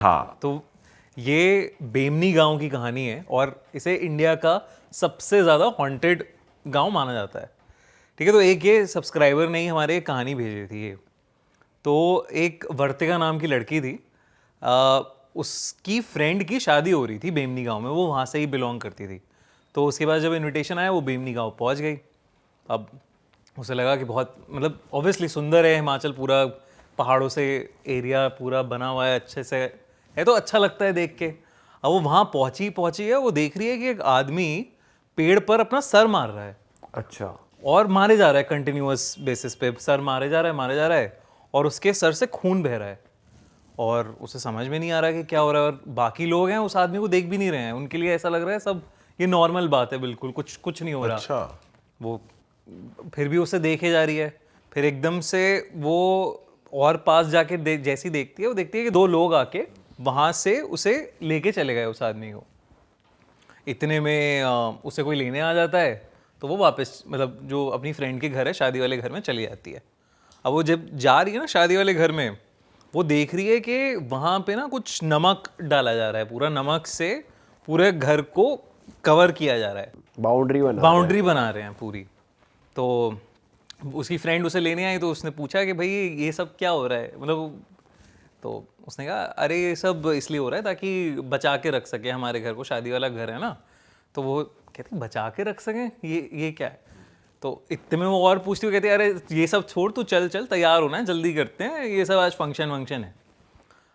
हाँ, तो ये बेमनी गांव की कहानी है और इसे इंडिया का सबसे ज़्यादा हॉन्टेड गांव माना जाता है। ठीक है, तो एक ये सब्सक्राइबर ने ही हमारे एक कहानी भेजी थी ये। तो एक वर्तिका नाम की लड़की थी, उसकी फ्रेंड की शादी हो रही थी बेमनी गांव में, वो वहाँ से ही बिलोंग करती थी। तो उसके बाद जब इनविटेशन आया वो बेमनी गांव पहुँच गई। अब उसे लगा कि बहुत मतलब ऑब्वियसली सुंदर है हिमाचल, पूरा पहाड़ों से एरिया पूरा बना हुआ है, अच्छे से है, तो अच्छा लगता है देख के। अब वो वहाँ पहुंची है, वो देख रही है कि एक आदमी पेड़ पर अपना सर मार रहा है अच्छा। और मारे जा रहा है कंटिन्यूअस बेसिस पे, सर मारे जा रहा है और उसके सर से खून बह रहा है और उसे समझ में नहीं आ रहा कि क्या हो रहा है। और बाकी लोग हैं उस आदमी को देख भी नहीं रहे हैं, उनके लिए ऐसा लग रहा है सब ये नॉर्मल बात है, बिल्कुल कुछ नहीं हो रहा। अच्छा। वो फिर भी उसे देखे जा रही है। फिर एकदम से वो और पास जाके जैसी देखती है, वो देखती है कि दो लोग आके वहां से उसे लेके चले गए उस आदमी को। इतने में उसे कोई लेने आ जाता है, तो वो वापस मतलब जो अपनी फ्रेंड के घर है शादी वाले घर में चली जाती है। अब वो जब जा रही है ना शादी वाले घर में, वो देख रही है कि वहाँ पे ना कुछ नमक डाला जा रहा है, पूरा नमक से पूरे घर को कवर किया जा रहा है, बाउंड्री बना रहे हैं पूरी। तो उसकी फ्रेंड उसे लेने आई, तो उसने पूछा कि भाई ये सब क्या हो रहा है, मतलब तो उसने कहा अरे ये सब इसलिए हो रहा है ताकि बचा के रख सके हमारे घर को, शादी वाला घर है ना। तो वो कहते बचा के रख सकें, ये क्या है। तो इतने में वो और पूछती हुई कहती है अरे ये सब छोड़, तू चल चल तैयार होना है, जल्दी करते हैं, ये सब आज फंक्शन है।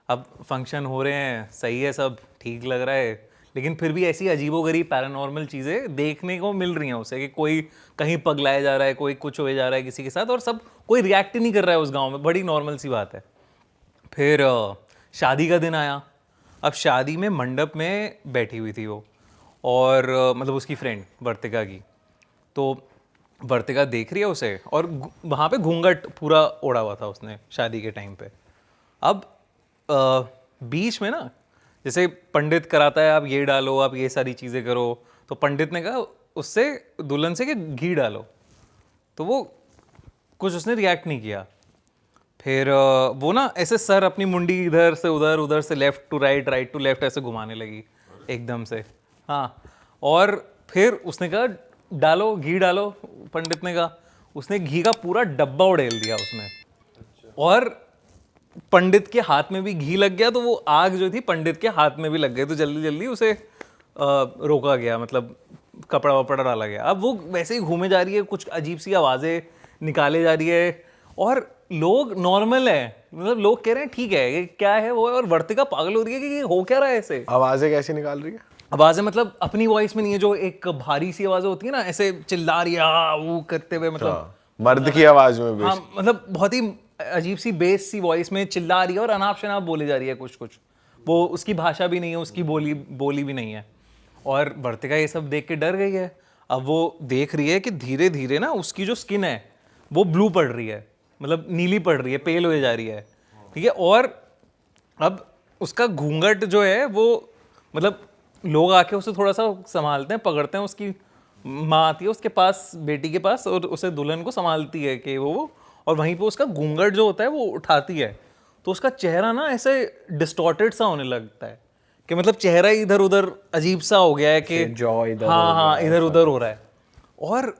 अब फंक्शन हो रहे हैं, सही है, सब ठीक लग रहा है, लेकिन फिर भी ऐसी अजीबोगरीब पैरानॉर्मल चीज़ें देखने को मिल रही हैं उसे कि कोई कहीं पगलाया जा रहा है, कोई कुछ हो जा रहा है किसी के साथ, और सब कोई रिएक्ट नहीं कर रहा है उस गांव में, बड़ी नॉर्मल सी बात है। फिर शादी का दिन आया। अब शादी में मंडप में बैठी हुई थी वो, और मतलब उसकी फ्रेंड वर्तिका की। तो वर्तिका देख रही है उसे, और वहाँ पे घूंघट पूरा ओढ़ा हुआ था उसने शादी के टाइम पे। अब बीच में ना जैसे पंडित कराता है, आप ये डालो, आप ये सारी चीज़ें करो, तो पंडित ने कहा उससे दुल्हन से कि घी डालो, तो वो कुछ उसने रिएक्ट नहीं किया। फिर वो ना ऐसे सर अपनी मुंडी इधर से उधर, उधर से left to right, right to left ऐसे घुमाने लगी एकदम से। हाँ, और फिर उसने कहा डालो घी डालो, पंडित ने कहा, उसने घी का पूरा डब्बा उड़ेल दिया उसमें। और पंडित के हाथ में भी घी लग गया, तो वो आग जो थी पंडित के हाथ में भी लग गई, तो जल्दी जल्दी उसे रोका गया, मतलब कपड़ा वपड़ा डाला गया। अब वो वैसे ही घूमे जा रही है, कुछ अजीब सी आवाज़ें निकाले जा रही है, और लोग नॉर्मल है, मतलब लोग कह रहे हैं ठीक है ये क्या है वो है, और वर्तिका पागल हो रही है कि ये हो क्या रहा है ऐसे। आवाजें कैसे निकाल रही है? आवाज़ें मतलब अपनी वॉइस में नहीं है, जो एक भारी सी आवाज़ें होती है ना, ऐसे चिल्ला रही है वो करते हुए, मतलब मर्द की आवाज में हाँ, मतलब बहुत ही अजीब सी बेस सी वॉइस में चिल्ला रही है और अनाप शनाप बोले जा रही है कुछ कुछ, वो उसकी भाषा भी नहीं है, उसकी बोली भी नहीं है। और वर्तिका ये सब देख के डर गई है। अब वो देख रही है कि धीरे धीरे ना उसकी जो स्किन है वो ब्लू पड़ रही है, मतलब नीली पड़ रही है, पेल हो जा रही है। ठीक है, और अब उसका घूंघट जो है वो, मतलब लोग आके उसे थोड़ा सा संभालते हैं, पकड़ते हैं, उसकी माँ आती है उसके पास, बेटी के पास, और उसे दुल्हन को संभालती है कि वो, और वहीं पे उसका घूंघट जो होता है वो उठाती है, तो उसका चेहरा ना ऐसे डिस्टॉर्टेड सा होने लगता है, कि मतलब चेहरा इधर उधर अजीब सा हो गया है कि हाँ इधर उधर हो रहा है। और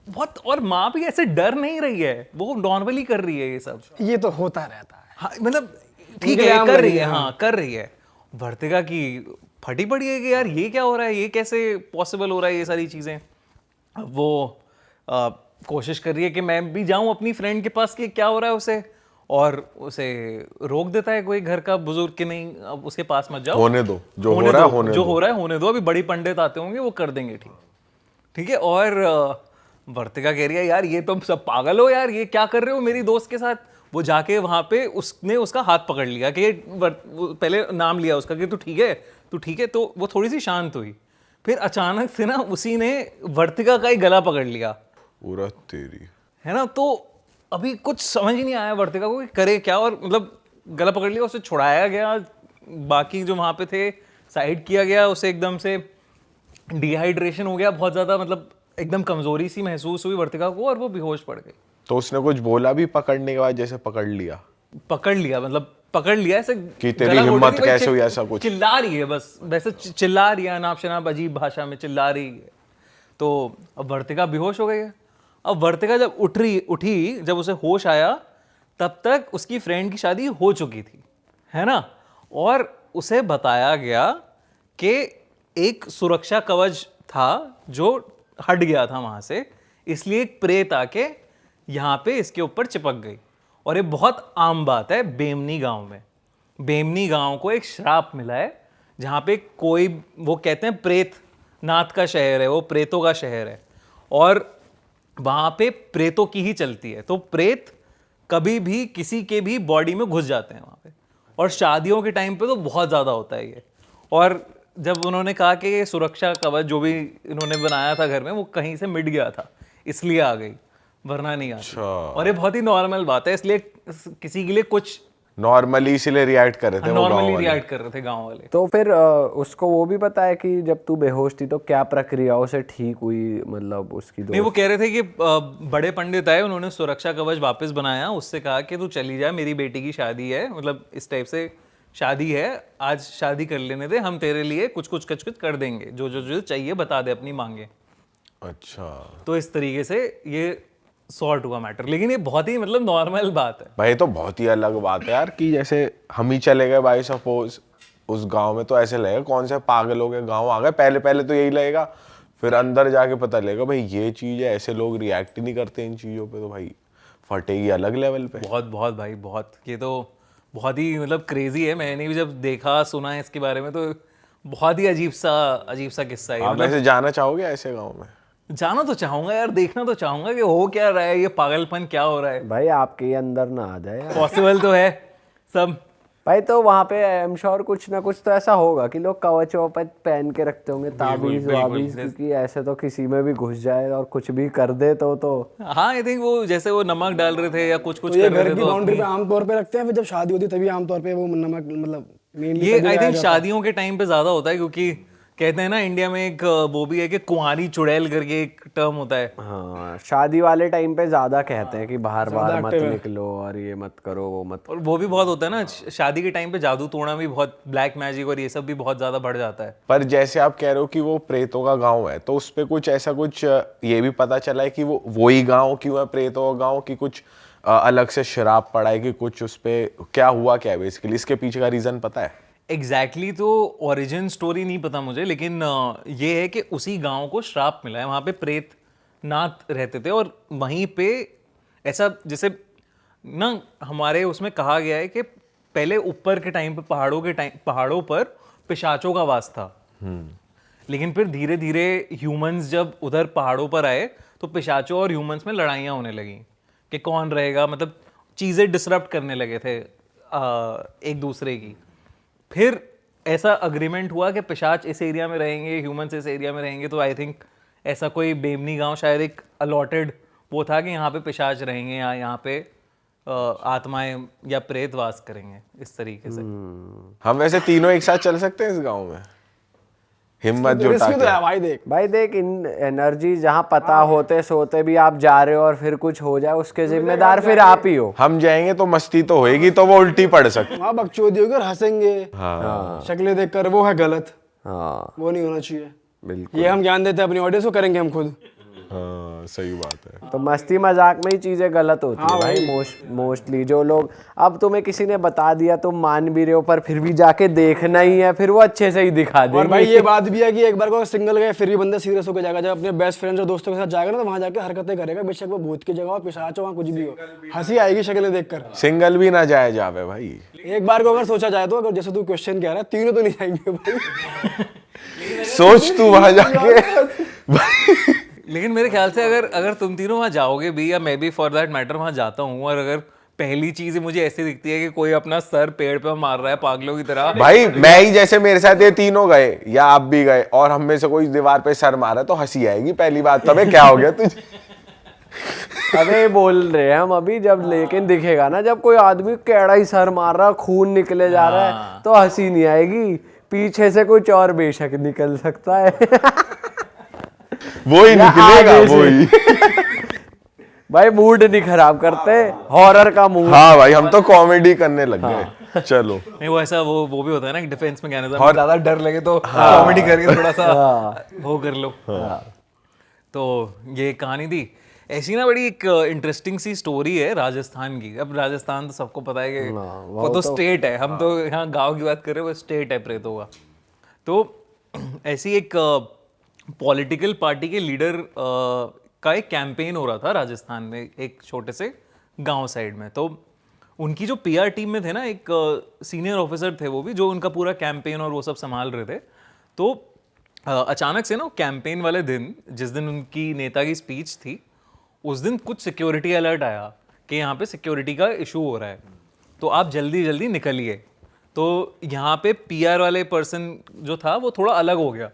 बहुत, और माँ भी ऐसे डर नहीं रही है, वो नॉर्मली कर रही है ये सब। ये तो होता रहता है। हाँ, मतलब ठीक है कर रही है, हाँ कर रही है। वर्तिका की फटी पड़ी है कि यार ये क्या हो रहा है, ये कैसे पॉसिबल हो रहा है ये सारी चीज़ें। वो कोशिश कर रही है कि मैं भी जाऊं अपनी फ्रेंड के पास कि क्या हो रहा है उसे, और उसे रोक देता है कोई घर का बुजुर्ग कि नहीं अब उसके पास मत जाओ, होने दो, जो हो रहा है होने दो, अभी बड़ी पंडित आते होंगे वो कर देंगे ठीक। ठीक है, और वर्तिका कह रही है यार ये तुम सब पागल हो यार, ये क्या कर रहे हो मेरी दोस्त के साथ। वो जाके वहां पे उसने उसका हाथ पकड़ लिया कि पहले नाम लिया उसका कि तू ठीक है, तो वो थोड़ी सी शांत हुई। फिर अचानक से ना उसी ने वर्तिका का ही गला पकड़ लिया पूरा, तेरी है ना। तो अभी कुछ समझ ही नहीं आया वर्तिका को कि करे क्या, और मतलब गला पकड़ लिया, उसे छुड़ाया गया, बाकी जो वहां पे थे साइड किया गया, उसे एकदम से डिहाइड्रेशन हो गया बहुत ज्यादा, मतलब एकदम कमजोरी सी महसूस हुई वर्तिका को, और वो बेहोश पड़ गई। तो उसने कुछ बोला भी पकड़ने के बाद, जैसे पकड़ लिया मतलब पकड़ लिया ऐसे कि तेरी गला घोट हिम्मत रही थी, कैसे हुई, ऐसा कुछ। चिल्ला रही है बस वैसे चिल्ला रही है, अनाप शनाप अजीब भाषा में चिल्ला रही है। तो अब वर्तिका बेहोश हो गई है। अब वर्तिका जब उठी जब उसे होश आया तब तक उसकी फ्रेंड की शादी हो चुकी थी, है ना। और उसे बताया गया कि एक सुरक्षा कवच था जो हट गया था वहां से, इसलिए एक प्रेत आके यहाँ पे इसके ऊपर चिपक गई। और ये बहुत आम बात है बेमनी गांव में। बेमनी गांव को एक श्राप मिला है जहाँ पे कोई, वो कहते हैं प्रेत नाथ का शहर है, वो प्रेतों का शहर है और वहाँ पे प्रेतों की ही चलती है। तो प्रेत कभी भी किसी के भी बॉडी में घुस जाते हैं वहाँ पे, और शादियों के टाइम पे तो बहुत ज़्यादा होता है ये। और जब उन्होंने कहा कि ये सुरक्षा कवच जो भी इन्होंने बनाया था घर में वो कहीं से मिट गया था इसलिए आ गई, वरना नहीं आती। और ये बहुत ही नॉर्मल बात है, इसलिए किसी के लिए कुछ नॉर्मली इसलिए रिएक्ट कर रहे थे वो गांव नॉर्मली वाले। रिएक्ट कर रहे थे गांव वाले। तो फिर उसको वो भी पता है कि जब तू बेहोश थी तो क्या प्रक्रियाओं से ठीक हुई, मतलब उसकी नहीं, वो कह रहे थे कि बड़े पंडित आए, उन्होंने सुरक्षा कवच वापस बनाया, उससे कहा कि तू चली जा, मेरी बेटी की शादी है, मतलब इस टाइप से शादी है, आज शादी कर लेने दे, हम तेरे लिए कुछ कर देंगे, जो जो जो चाहिए बता दे, अपनी मांगे। अच्छा तो इस तरीके से ये सॉर्ट हुआ मैटर। लेकिन ये बहुत ही मतलब नॉर्मल बात है भाई, तो बहुत ही अलग बात है यार कि जैसे हम ही चले गए भाई सपोज उस गांव में, तो ऐसे लगेगा कौन से पागल हो गए गांव आ गए। पहले पहले तो यही लगेगा, फिर अंदर जाके पता लगेगा भाई ये चीज है, ऐसे लोग रिएक्ट ही नहीं करते इन चीजों पे, तो भाई फटेगी अलग लेवल पे। बहुत बहुत भाई बहुत, ये तो बहुत ही मतलब क्रेजी है। मैंने भी जब देखा सुना है इसके बारे में तो बहुत ही अजीब सा किस्सा है। आप ऐसे जाना चाहोगे ऐसे गाँव में? जाना तो चाहूंगा यार, देखना तो चाहूंगा कि हो क्या रहा है, ये पागलपन क्या हो रहा है। भाई आपके ही अंदर ना आ जाए यार। पॉसिबल तो है सब भाई तो वहाँ पे आई एम श्योर कुछ ना कुछ तो ऐसा होगा कि लोग कवच ववच पहन के रखते होंगे, ताबीज वाबीज, क्योंकि ऐसे तो किसी में भी घुस जाए और कुछ भी कर दे तो हाँ आई थिंक वो जैसे वो नमक डाल रहे थे या कुछ तो ये कर रहे घर थे की तो बाउंड्री पे आमतौर पे रखते हैं, फिर जब शादी होती है तभी आमतौर पे वो नमक मतलब मेनली ये आई थिंक शादियों के टाइम पे ज्यादा होता है, क्योंकि कहते हैं ना इंडिया में एक वो भी है कि कुंवारी चुड़ैल करके एक टर्म होता है। हाँ, शादी वाले टाइम पे ज्यादा कहते हैं कि बाहर बाहर मत निकलो और ये मत करो वो मत। और वो भी बहुत होता है ना शादी के टाइम पे, जादू टोना भी बहुत, ब्लैक मैजिक और ये सब भी बहुत ज्यादा बढ़ जाता है। पर जैसे आप कह रहे हो कि वो प्रेतों का गांव है, तो उस पे कुछ ऐसा कुछ ये भी पता चला है कि वो वही गांव क्यों है प्रेतों का गांव, कि कुछ अलग से शराब पड़ा है कि कुछ, उस पे क्या हुआ क्या है बेसिकली, इसके पीछे का रीजन पता है? एग्जैक्टली तो ओरिजिन स्टोरी नहीं पता मुझे, लेकिन ये है कि उसी गांव को श्राप मिला है, वहाँ पे प्रेत नाथ रहते थे और वहीं पे ऐसा जैसे ना हमारे उसमें कहा गया है कि पहले ऊपर के टाइम पे पहाड़ों पर पिशाचों का वास था, लेकिन फिर धीरे धीरे ह्यूमंस जब उधर पहाड़ों पर आए तो पिशाचों और ह्यूमंस में लड़ाइयाँ होने लगी कि कौन रहेगा, मतलब चीज़ें डिसरप्ट करने लगे थे एक दूसरे की। फिर ऐसा अग्रीमेंट हुआ कि पिशाच इस एरिया में रहेंगे, ह्यूमंस इस एरिया में रहेंगे, तो आई थिंक ऐसा कोई बेमनी गांव शायद एक अलॉटेड वो था कि यहाँ पे पिशाच रहेंगे या यहाँ पे आत्माएं या प्रेत वास करेंगे, इस तरीके से। हम वैसे तीनों एक साथ चल सकते हैं इस गांव में? हिम्मत जुटा रिस्क तो के। है भाई देख इन एनर्जी जहाँ पता होते सोते भी आप जा रहे हो और फिर कुछ हो जाए उसके जिम्मेदार फिर आप ही हो। हम जाएंगे तो मस्ती तो होएगी, तो वो उल्टी पड़ सकती। वहाँ बकचोदी होगी और हंसेंगे, हाँ शक्लें देखकर, वो है गलत, हाँ वो नहीं होना चाहिए। बिल्कुल, ये हम ज्ञान देते हैं अपनी ऑडियंस को, करेंगे हम खुद। हाँ सही बात है। तो मस्ती मजाक में ही चीजें गलत होती है भाई मोस्टली। जो लोग, अब तुम्हें किसी ने बता दिया तुम मान भी रहे हो पर फिर भी जाके देखना ही है, फिर वो अच्छे से ही दिखा और देंगे। भाई ये बात भी है कि एक बार को सिंगल गए फिर भी बंदा सीरियस होकर जाएगा, जब अपने बेस्ट फ्रेंड्स और दोस्तों के साथ जाएगा ना तो वहाँ जाके हरकतें करेगा, बेशक वो भूत की जगह हो, पिशाच हो, वहाँ कुछ भी हो, हंसी आएगी शक्लें देखकर। सिंगल भी ना जाए जावे भाई। एक बार को अगर सोचा जाए तो, अगर जैसे तू क्वेश्चन कह रहा है, तीनों तो नहीं जाएंगे भाई। सोच तू वहां जाके। लेकिन मेरे ख्याल से अगर तुम तीनों वहाँ जाओगे भी, या मैं भी फॉर दैट मैटर वहाँ जाता हूँ, और अगर पहली चीज मुझे ऐसी दिखती है कि कोई अपना सर पेड़ पे मार रहा है पागलों की तरह, भाई मैं ही, जैसे मेरे साथ ये तीनों गए या आप भी गए और हम में से कोई दीवार पे सर मारा तो हंसी आएगी पहली बात। तो क्या हो गया तुझे? अबे बोल रहे हैं हम अभी, जब लेकिन दिखेगा ना जब कोई आदमी कैड़ा ही सर मार रहा, खून निकले जा रहा है, तो हंसी नहीं आएगी, पीछे से कुछ और बेशक निकल सकता है। वो ही निकलेगा वो ही। भाई मूड नहीं खराब करते, हॉरर का मूड। हाँ भाई हम तो कॉमेडी करने लग गए। चलो नहीं वो ऐसा वो भी होता है ना डिफेंस मैकेनिज्म, और ज्यादा डर लगे तो कॉमेडी करके थोड़ा सा वो कर लो। तो ये कहानी थी ऐसी ना, बड़ी एक इंटरेस्टिंग सी स्टोरी है राजस्थान की। अब राजस्थान तो सबको पता है कि वो तो स्टेट है, हम तो यहाँ गांव की बात कर रहे हैं, वो स्टेट है प्रेतों का। तो ऐसी एक पॉलिटिकल पार्टी के लीडर का एक कैंपेन हो रहा था राजस्थान में, एक छोटे से गांव साइड में। तो उनकी जो पीआर टीम में थे ना, एक सीनियर ऑफिसर थे वो भी, जो उनका पूरा कैंपेन और वो सब संभाल रहे थे। तो अचानक से ना कैंपेन वाले दिन, जिस दिन उनकी नेता की स्पीच थी, उस दिन कुछ सिक्योरिटी अलर्ट आया कि यहाँ पे सिक्योरिटी का इशू हो रहा है, तो आप जल्दी जल्दी निकलिए। तो यहाँ पे पीआर वाले पर्सन जो था वो थोड़ा अलग हो गया।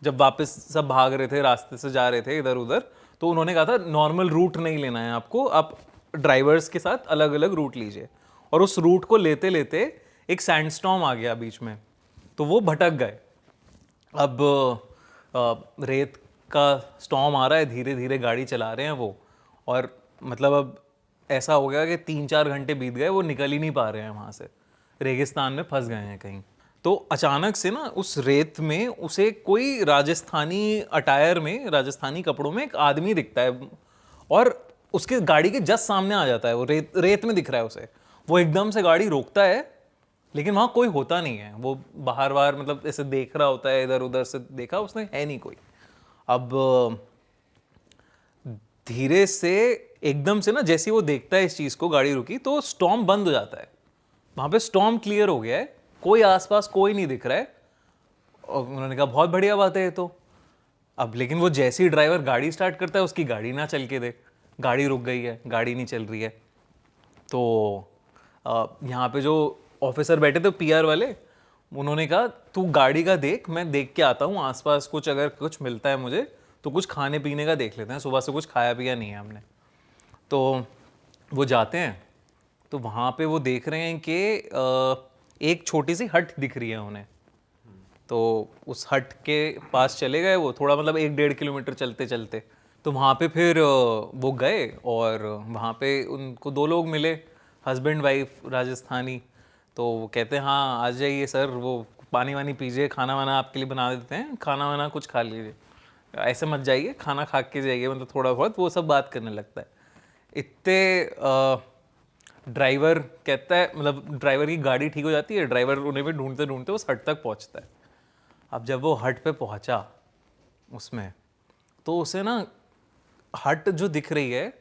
जब वापस सब भाग रहे थे, रास्ते से जा रहे थे इधर उधर, तो उन्होंने कहा था नॉर्मल रूट नहीं लेना है आपको, आप ड्राइवर्स के साथ अलग अलग रूट लीजिए। और उस रूट को लेते लेते एक सैंडस्टॉर्म आ गया बीच में, तो वो भटक गए। अब रेत का स्टॉर्म आ रहा है, धीरे धीरे गाड़ी चला रहे हैं वो, और मतलब अब ऐसा हो गया कि 3-4 घंटे बीत गए, वो निकल ही नहीं पा रहे हैं वहाँ से, रेगिस्तान में फंस गए हैं कहीं। तो अचानक से ना उस रेत में उसे कोई राजस्थानी अटायर में, राजस्थानी कपड़ों में एक आदमी दिखता है, और उसके गाड़ी के जस्ट सामने आ जाता है। वो रेत में दिख रहा है उसे। वो एकदम से गाड़ी रोकता है, लेकिन वहाँ कोई होता नहीं है। वो बाहर मतलब ऐसे देख रहा होता है, इधर उधर से देखा उसने, है नहीं कोई। अब धीरे से एकदम से ना जैसे वो देखता है इस चीज़ को, गाड़ी रुकी, तो स्टॉर्म बंद हो जाता है। वहाँ पे स्टॉर्म क्लियर हो गया है, कोई आसपास कोई नहीं दिख रहा है। और उन्होंने कहा बहुत बढ़िया बात है ये तो। अब लेकिन वो जैसे ही ड्राइवर गाड़ी स्टार्ट करता है, उसकी गाड़ी ना चल के दे, गाड़ी रुक गई है, गाड़ी नहीं चल रही है। तो यहाँ पे जो ऑफिसर बैठे थे पीआर वाले, उन्होंने कहा तू गाड़ी का देख, मैं देख के आता हूँ आसपास कुछ, अगर कुछ मिलता है मुझे तो कुछ खाने पीने का देख लेते हैं, सुबह से कुछ खाया पिया नहीं है हमने। तो वो जाते हैं, तो वहाँ पे वो देख रहे हैं कि एक छोटी सी हट दिख रही है उन्हें। तो उस हट के पास चले गए वो, थोड़ा मतलब 1-1.5 किलोमीटर चलते चलते। तो वहाँ पे फिर वो गए, और वहाँ पे उनको 2 लोग मिले, हस्बैंड वाइफ राजस्थानी। तो वो कहते हैं हाँ आ जाइए सर, वो पानी वानी पीजिए, खाना वाना आपके लिए बना देते हैं, खाना वाना कुछ खा लीजिए, ऐसे मत जाइए, खाना खा के जाइए, मतलब थोड़ा बहुत वो सब बात करने लगता है। इतने ड्राइवर कहता है, मतलब ड्राइवर की गाड़ी ठीक हो जाती है, ड्राइवर उन्हें भी ढूंढते ढूंढते उस हट तक पहुंचता है। अब जब वो हट पे पहुंचा उसमें, तो उसे ना हट जो दिख रही है,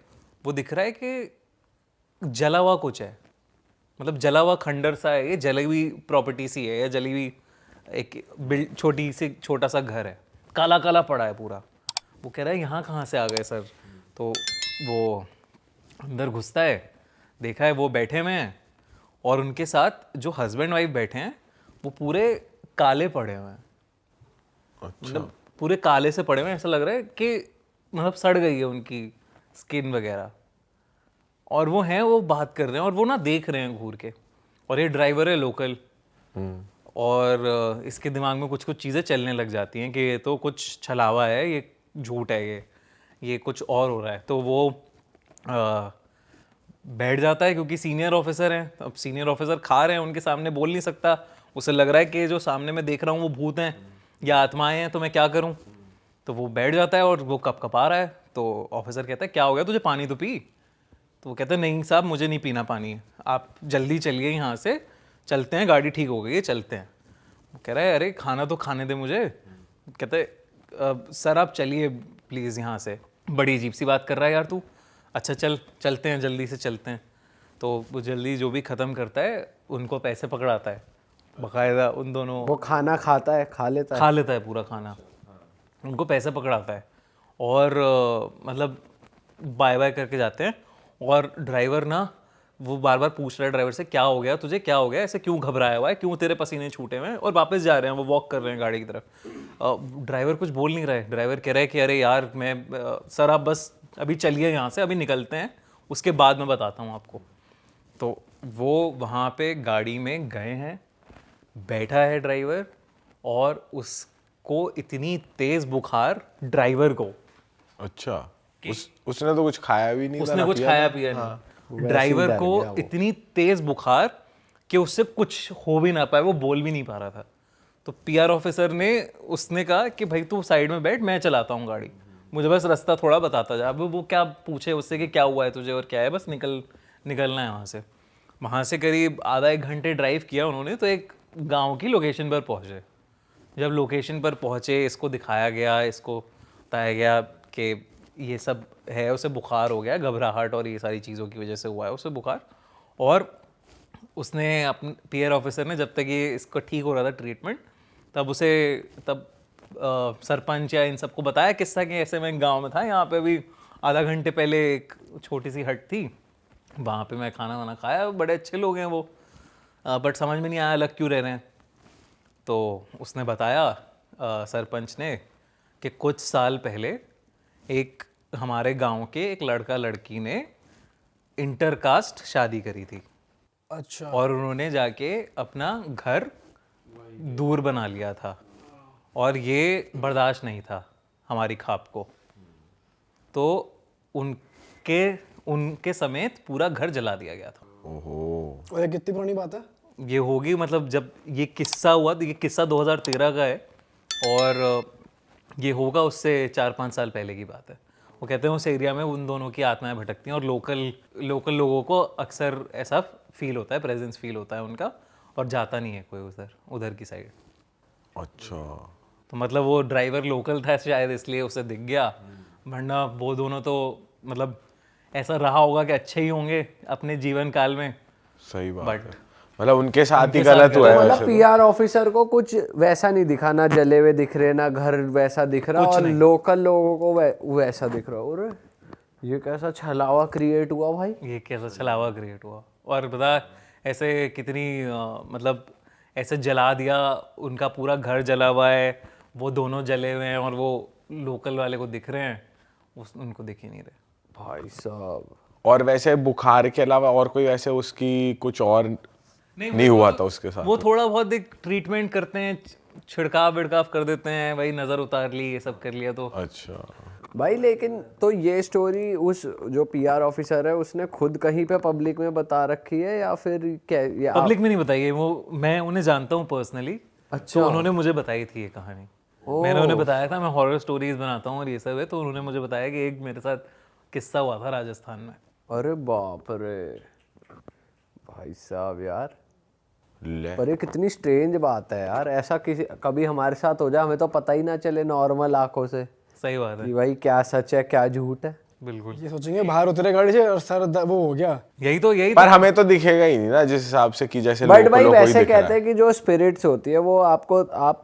वो दिख रहा है कि जला हुआ कुछ है, मतलब जला हुआ खंडर सा है, ये जली हुई प्रॉपर्टी सी है, या जली हुई एक छोटा सा घर है, काला काला पड़ा है पूरा। वो कह रहा है यहाँ कहाँ से आ गए सर? तो वो अंदर घुसता है, देखा है वो बैठे हुए हैं, और उनके साथ जो हस्बैंड वाइफ बैठे हैं वो पूरे काले पड़े हुए हैं। मतलब पूरे काले से पड़े हुए हैं, ऐसा लग रहा है कि मतलब सड़ गई है उनकी स्किन वगैरह। और वो हैं, वो बात कर रहे हैं, और वो ना देख रहे हैं घूर के। और ये ड्राइवर है लोकल, और इसके दिमाग में कुछ कुछ चीज़ें चलने लग जाती हैं कि ये तो कुछ छलावा है, ये झूठ है, ये कुछ और हो रहा है। तो वो बैठ जाता है, क्योंकि सीनियर ऑफिसर हैं। अब सीनियर ऑफिसर खा रहे हैं, उनके सामने बोल नहीं सकता। उसे लग रहा है कि जो सामने मैं देख रहा हूँ वो भूत हैं या आत्माएं हैं, तो मैं क्या करूँ। तो वो बैठ जाता है, और वो कपकपा रहा है। तो ऑफिसर कहता है क्या हो गया तुझे, पानी तो पी। तो वो कहता है नहीं साहब, मुझे नहीं पीना पानी, आप जल्दी चलिए यहाँ से, चलते हैं, गाड़ी ठीक हो गई है, चलते हैं। वो कह रहा है अरे खाना तो खाने दे मुझे। कहते सर आप चलिए प्लीज़ यहाँ से, बड़ी अजीब सी बात कर रहा है यार तू। अच्छा चलते हैं, जल्दी से चलते हैं। तो वो जल्दी जो भी ख़त्म करता है, उनको पैसे पकड़ाता है बाकायदा उन दोनों। वो खाना खाता है, खा लेता है पूरा खाना, उनको पैसे पकड़ाता है। और मतलब बाय बाय करके जाते हैं। और ड्राइवर ना वो बार बार पूछ रहा है ड्राइवर से क्या हो गया तुझे, क्या हो गया, ऐसे क्यों घबराया हुआ है, क्यों तेरे पसीने छूटे हुए हैं। और वापस जा रहे हैं, वो वॉक कर रहे हैं गाड़ी की तरफ। ड्राइवर कुछ बोल नहीं रहा है। ड्राइवर कह रहा है कि अरे यार मैं सर आप बस अभी चलिए यहाँ से, अभी निकलते हैं, उसके बाद मैं बताता हूँ आपको। तो वो वहाँ पे गाड़ी में गए हैं, बैठा है ड्राइवर, और उसको इतनी तेज बुखार ड्राइवर को। अच्छा उसने तो कुछ खाया भी नहीं, उसने कुछ खाया पिया नहीं। ड्राइवर को इतनी तेज बुखार कि उससे कुछ हो भी ना पाए, वो बोल भी नहीं पा रहा था। तो पीआर ऑफिसर ने उसने कहा कि भाई तू साइड में बैठ, मैं चलाता हूँ गाड़ी, मुझे बस रास्ता थोड़ा बताता जा। अब वो क्या पूछे उससे कि क्या हुआ है तुझे और क्या है, बस निकलना है वहाँ से। वहाँ से करीब आधा एक घंटे ड्राइव किया उन्होंने, तो एक गांव की लोकेशन पर पहुँचे। जब लोकेशन पर पहुँचे, इसको दिखाया गया, इसको बताया गया कि ये सब है, उसे बुखार हो गया, घबराहट और ये सारी चीज़ों की वजह से हुआ है उसे बुखार। और उसने अपने पीआर ऑफिसर ने जब तक ये इसको ठीक हो रहा था ट्रीटमेंट, तब सरपंच या इन सबको बताया किस्सा कि ऐसे मैं गांव में था, यहाँ पे अभी आधा घंटे पहले एक छोटी सी हट थी, वहाँ पे मैं खाना वाना खाया, बड़े अच्छे लोग हैं वो, बट समझ में नहीं आया अलग क्यों रह रहे हैं। तो उसने बताया सरपंच ने कि कुछ साल पहले एक हमारे गांव के एक लड़का लड़की ने इंटरकास्ट शादी करी थी, अच्छा। और उन्होंने जाके अपना घर दूर बना लिया था, और ये बर्दाश्त नहीं था हमारी खाप को, तो उनके समेत पूरा घर जला दिया गया था। ओहो। और ये कितनी पुरानी बात है? ये होगी, मतलब जब ये किस्सा हुआ तो ये किस्सा 2013 का है, और ये होगा उससे 4-5 साल पहले की बात है। वो कहते हैं उस एरिया में उन दोनों की आत्माएं भटकती हैं, और लोकल लोगों को अक्सर ऐसा फील होता है, प्रेजेंस फील होता है उनका, और जाता नहीं है कोई उधर की साइड। अच्छा। तो मतलब वो ड्राइवर लोकल था शायद, इसलिए उसे दिख गया, वरना वो दोनों तो मतलब ऐसा रहा होगा कि अच्छे ही होंगे अपने जीवन काल में। सही बात But- है, मतलब उनके साथ ही उनके साथ गलत हुआ है मतलब वैसे तो। पीआर ऑफिसर को कुछ वैसा नहीं दिखा, ना जले हुए दिख रहे, ना घर वैसा दिख रहा, और लोकल लोगों को वैसा दिख रहा। और ये कैसा छलावा क्रिएट हुआ भाई। ये कैसा छलावा क्रिएट हुआ, और बता ऐसे कितनी मतलब ऐसे जला दिया, उनका पूरा घर जला हुआ है, वो दोनों जले हुए हैं, और वो लोकल वाले को दिख रहे हैं, उनको दिख ही नहीं रहे भाई साहब। और वैसे बुखार के अलावा और कोई वैसे उसकी कुछ और नहीं हुआ था उसके साथ? वो थोड़ा बहुत एक ट्रीटमेंट करते हैं, छिड़काव विड़काव कर देते हैं, वही नज़र उतार ली, ये सब कर लिया तो। अच्छा भाई लेकिन तो ये स्टोरी उस जो पीआर ऑफिसर है उसने खुद कहीं पे पब्लिक में बता रखी है, या फिर क्या ये पब्लिक में नहीं बताई है वो, मैं उन्हें जानता हूँ पर्सनली। अच्छा। तो उन्होंने मुझे बताई थी ये कहानी। मैंने उन्हें बताया था मैं हॉरर स्टोरीज बनाता हूँ और ये सब है, तो उन्होंने मुझे बताया कि एक मेरे साथ किस्सा हुआ था राजस्थान में। अरे बाप रे भाई साहब यार, ले। पर ये कितनी स्ट्रेंज बात है यार, ऐसा किसी कभी हमारे साथ हो जाए हमें तो पता ही ना चले नॉर्मल आंखों से सही बात है, कि भाई क्या सच है क्या झूठ है। बिल्कुल। ये सोचेंगे बाहर उतरे गाड़ी से और सर वो हो गया। यही पर हमें तो दिखेगा ही नहीं ना जिस हिसाब से कि जैसे बट लोगों भाई को ही वैसे दिख रहा कहते हैं कि जो स्पिरिट्स होती है वो आप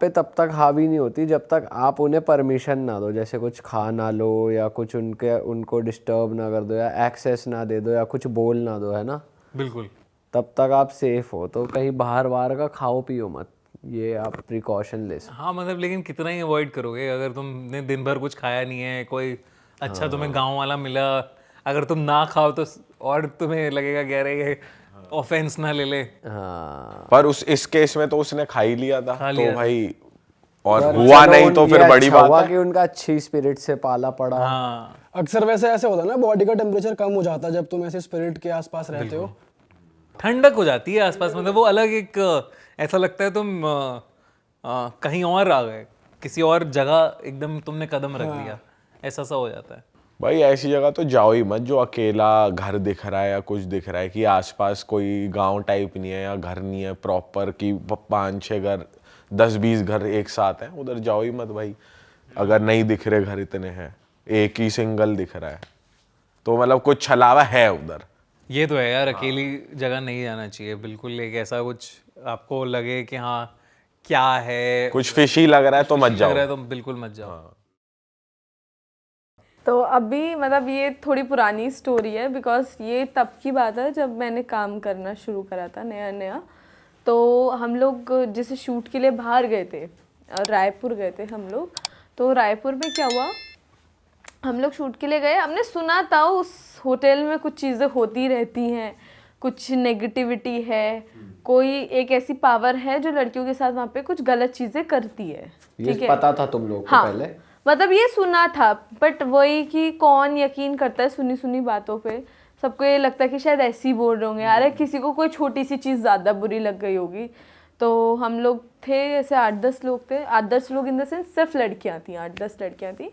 पे तब तक हावी नहीं होती जब तक आप उन्हें परमिशन ना दो, जैसे कुछ खा ना लो या कुछ उनको डिस्टर्ब ना कर दो या एक्सेस ना दे दो या कुछ बोल ना दो, है ना, बिल्कुल। तब तक आप सेफ हो। तो कहीं बाहर का खाओ पियो मत, ये आप प्रिकॉशन ले सकते। हाँ मतलब लेकिन कितना ही अवॉइड करोगे अगर तुमने दिन भर कुछ खाया नहीं है, कोई अच्छा तुम्हें गांव वाला मिला, अगर तुम ना खाओ तो और तुम्हें लगेगा कि अरे ये ऑफेंस ना ले ले। हाँ पर इस केस में तो उसने खा ही लिया था, खा तो लिया था। भाई और पर हुआ चलो नहीं तो ये फिर बड़ी अच्छा हुआ बात कि है। उनका अच्छी स्पिरिट से पाला पड़ा। हाँ अक्सर वैसे ऐसे होता है ना, बॉडी का टेम्परेचर कम हो जाता है जब तुम ऐसे स्पिरिट के आसपास रहते हो। ठंडक हो जाती है आसपास, मतलब वो अलग एक ऐसा लगता है तुम कहीं और आ गए, किसी और जगह एकदम तुमने कदम रख दिया, ऐसा सा हो जाता है। भाई ऐसी जगह तो जाओ ही मत जो अकेला घर दिख रहा है या कुछ दिख रहा है कि आसपास कोई गांव टाइप नहीं है या घर नहीं है प्रॉपर कि 5-6 घर 10-20 घर एक साथ हैं, उधर जाओ ही मत भाई। अगर नहीं दिख रहे घर इतने हैं, एक ही सिंगल दिख रहा है तो मतलब कुछ छलावा है उधर। ये तो है यार, अकेली जगह नहीं जाना चाहिए बिल्कुल। एक ऐसा कुछ आपको लगे कि हाँ क्या है, कुछ फिशी लग रहा है तो मत लग जाओ। रहा है तो बिल्कुल मत जाओ। तो अभी मतलब ये थोड़ी पुरानी स्टोरी है, बिकॉज ये तब की बात है जब मैंने काम करना शुरू करा था नया नया। तो हम लोग जैसे शूट के लिए बाहर गए थे, रायपुर गए थे हम लोग। तो रायपुर में क्या हुआ, हम लोग शूट के लिए गए, हमने सुना था उस होटल में कुछ चीज़ें होती रहती हैं, कुछ नेगेटिविटी है, कोई एक ऐसी पावर है जो लड़कियों के साथ वहाँ पे कुछ गलत चीज़ें करती है। ये पता था तुम लोग को हाँ, पहले? मतलब ये सुना था, बट वही कि कौन यकीन करता है सुनी सुनी बातों पे। सबको ये लगता है कि शायद ऐसे ही बोल रहे होंगे यार, किसी को कोई छोटी सी चीज़ ज़्यादा बुरी लग गई होगी। तो हम लोग थे ऐसे 8-10 लोग थे, 8-10 लोग इन द सेंस सिर्फ लड़कियां थी, 8-10 लड़कियां थी,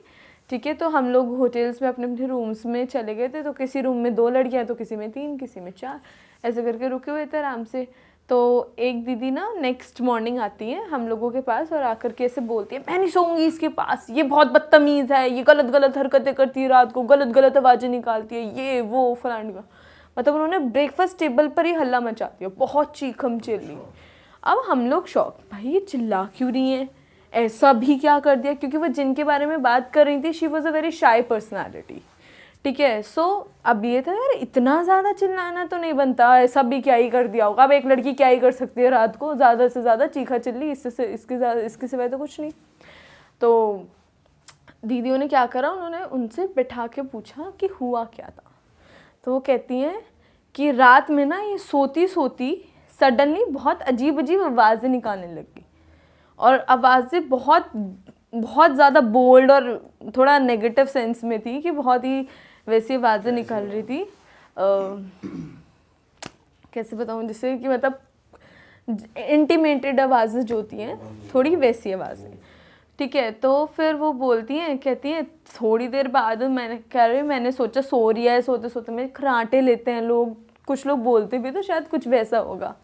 ठीक है। तो हम लोग होटल्स में अपने अपने रूम्स में चले गए थे। तो किसी रूम में 2 लड़कियां, तो किसी में 3, किसी में 4, ऐसे करके रुके हुए थे आराम से। तो एक दीदी ना नेक्स्ट मॉर्निंग आती है हम लोगों के पास और आकर के ऐसे बोलती है, मैं नहीं सोऊंगी इसके पास, ये बहुत बदतमीज़ है, ये गलत गलत हरकतें करती है, रात को गलत गलत आवाज़ें निकालती है, ये वो फलाने का। मतलब उन्होंने ब्रेकफास्ट टेबल पर ही हल्ला मचा दिया, बहुत चीखम चिल्ली। अब हम लोग शॉक, भाई ये चिल्ला क्यों रही है, ऐसा भी क्या कर दिया, क्योंकि वो जिनके बारे में बात कर रही थी she was a very shy personality, ठीक है। सो अब ये था यार इतना ज़्यादा चिल्लाना तो नहीं बनता, ऐसा भी क्या ही कर दिया होगा। अब एक लड़की क्या ही कर सकती है रात को, ज़्यादा से ज़्यादा चीखा चिल्ली, इसके सिवाय तो कुछ नहीं। तो दीदियों ने क्या करा, उन्होंने उनसे बिठा के पूछा कि हुआ क्या था। तो वो कहती हैं कि रात में ना ये सोती सोती सडनली बहुत अजीब अजीब आवाज़ें निकालने लगी, और आवाज़ें बहुत बहुत ज़्यादा बोल्ड और थोड़ा नेगेटिव सेंस में थी, कि बहुत ही वैसी आवाज़ें निकल रही थी। कैसे बताऊँ, जैसे कि मतलब इंटीमेटेड आवाज़ें जो होती हैं, थोड़ी वैसी आवाज़ें, ठीक है। तो फिर वो बोलती हैं, कहती हैं थोड़ी देर बाद मैंने कह रही मैंने सोचा सो रही है, सोते सोते में खराटे लेते हैं लोग, कुछ लोग बोलते भी तो शायद कुछ वैसा होगा।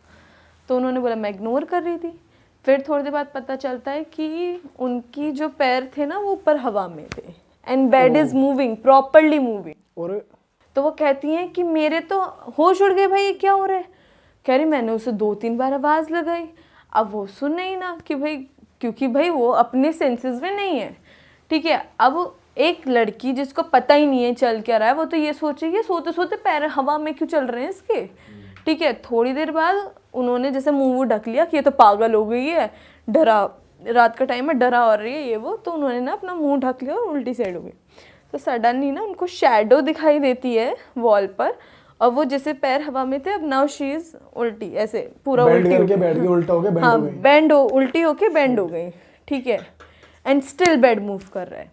तो उन्होंने बोला मैं इग्नोर कर रही थी। फिर थोड़ी देर बाद पता चलता है कि उनकी जो पैर थे ना वो ऊपर हवा में थे, and bed is moving, properly moving. और तो वो कहती हैं कि मेरे तो होश उड़ गए, भाई ये क्या हो रहा है। कह रही मैंने उसे 2-3 बार आवाज़ लगाई, अब वो सुने ही ना, कि भाई क्योंकि भाई वो अपने सेंसेस में नहीं है, ठीक है। अब एक लड़की जिसको पता ही नहीं है चल क्या रहा है, वो तो ये सोचेगी सोते सोते पैर हवा में क्यों चल रहे हैं इसके, ठीक है। थोड़ी देर बाद उन्होंने जैसे मुंह ढक लिया कि ये तो पागल हो गई है, डरा, रात का टाइम है, डरा हो रही है ये वो, तो उन्होंने ना अपना मुंह ढक लिया और उल्टी साइड हो गई। तो सडनली ना उनको शैडो दिखाई देती है वॉल पर, और वो जैसे पैर हवा में थे, अब नाउ शी इज उल्टी, ऐसे पूरा बेंड उल्टी करके बैठ के उल्टा हो गया, बेंड हाँ हो गई। बेंड हो, उल्टी होके बेंड हो गई, ठीक है। एंड स्टिल बेड मूव कर रहा है।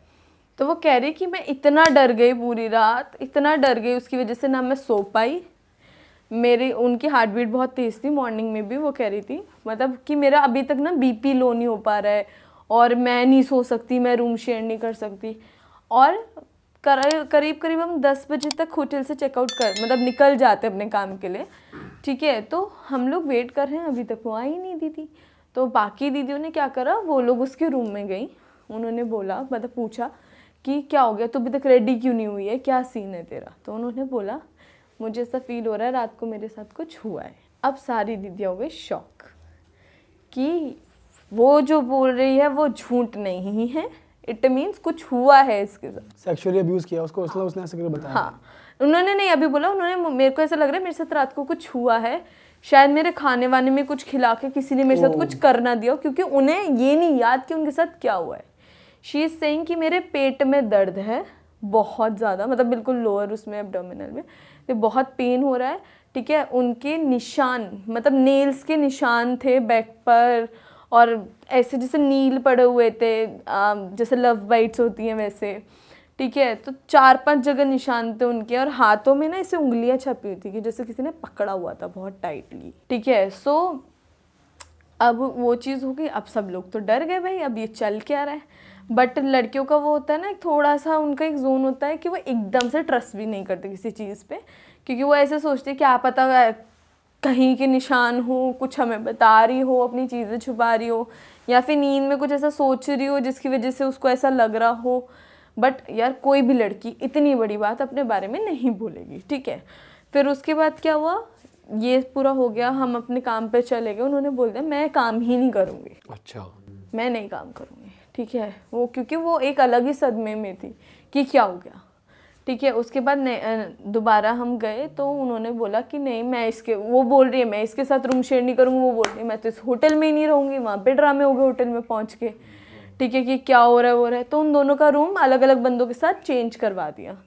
तो वो कह रही कि मैं इतना डर गई पूरी रात, इतना डर गई उसकी वजह से, ना मैं सो पाई, मेरी उनकी हार्ट बीट बहुत तेज़ थी मॉर्निंग में भी, वो कह रही थी मतलब कि मेरा अभी तक ना बीपी लो नहीं हो पा रहा है, और मैं नहीं सो सकती, मैं रूम शेयर नहीं कर सकती। और करीब करीब हम 10 बजे तक होटल से चेकआउट कर मतलब निकल जाते अपने काम के लिए, ठीक है। तो हम लोग वेट कर रहे हैं, अभी तक वो आई नहीं दीदी। तो बाकी दीदियों ने क्या करा, वो लोग उसके रूम में गई, उन्होंने बोला मतलब पूछा कि क्या हो गया, तू अभी तक रेडी क्यों नहीं हुई है, क्या सीन है तेरा। तो उन्होंने बोला मुझे ऐसा फील हो रहा है रात को मेरे साथ कुछ हुआ है। अब सारी दीदियाँ हो गई शॉक कि वो जो बोल रही है वो झूठ नहीं है, इट मीन्स कुछ हुआ है इसके साथ, सेक्सुअली अब्यूज किया उसको, उसने ऐसे करके बताया। हाँ उन्होंने नहीं अभी बोला, उन्होंने मेरे को ऐसा लग रहा है मेरे साथ रात को कुछ हुआ है, शायद मेरे खाने वाने में कुछ खिला के किसी ने मेरे साथ कुछ करना दिया, क्योंकि उन्हें ये नहीं याद कि उनके साथ क्या हुआ है। शी इज सेइंग कि मेरे पेट में दर्द है बहुत ज़्यादा, मतलब बिल्कुल लोअर उसमें एब्डोमिनल में बहुत पेन हो रहा है, ठीक है। उनके निशान मतलब नेल्स के निशान थे बैक पर, और ऐसे जैसे नील पड़े हुए थे, जैसे लव बाइट्स होती हैं वैसे, ठीक है। तो 4-5 जगह निशान थे उनके, और हाथों में ना ऐसे उंगलियां छपी हुई थी कि जैसे किसी ने पकड़ा हुआ था बहुत टाइटली, ठीक है। सो अब वो चीज़ हो गई, अब सब लोग तो डर गए भाई अब ये चल क्या रहा है। बट लड़कियों का वो होता है ना थोड़ा सा उनका एक जोन होता है कि वो एकदम से ट्रस्ट भी नहीं करते किसी चीज़ पे, क्योंकि वो ऐसे सोचते क्या पता कहीं के निशान हो, कुछ हमें बता रही हो, अपनी चीज़ें छुपा रही हो, या फिर नींद में कुछ ऐसा सोच रही हो जिसकी वजह से उसको ऐसा लग रहा हो। बट यार कोई भी लड़की इतनी बड़ी बात अपने बारे में नहीं बोलेगी, ठीक है। फिर उसके बाद क्या हुआ, ये पूरा हो गया, हम अपने काम पे चले गए। उन्होंने बोल दिया मैं काम ही नहीं करूँगी, अच्छा, मैं नहीं काम करूँगी, ठीक है। वो क्योंकि वो एक अलग ही सदमे में थी कि क्या हो गया, ठीक है। उसके बाद दोबारा हम गए तो उन्होंने बोला कि नहीं मैं इसके, वो बोल रही है मैं इसके साथ रूम शेयर नहीं करूँगी, वो बोल रही है मैं तो इस होटल में ही नहीं रहूँगी। वहाँ पे ड्रामे हो गए होटल में पहुँच के, ठीक है, कि क्या हो रहा है वो रहा है। तो उन दोनों का रूम अलग अलग बंदों के साथ चेंज करवा दिया।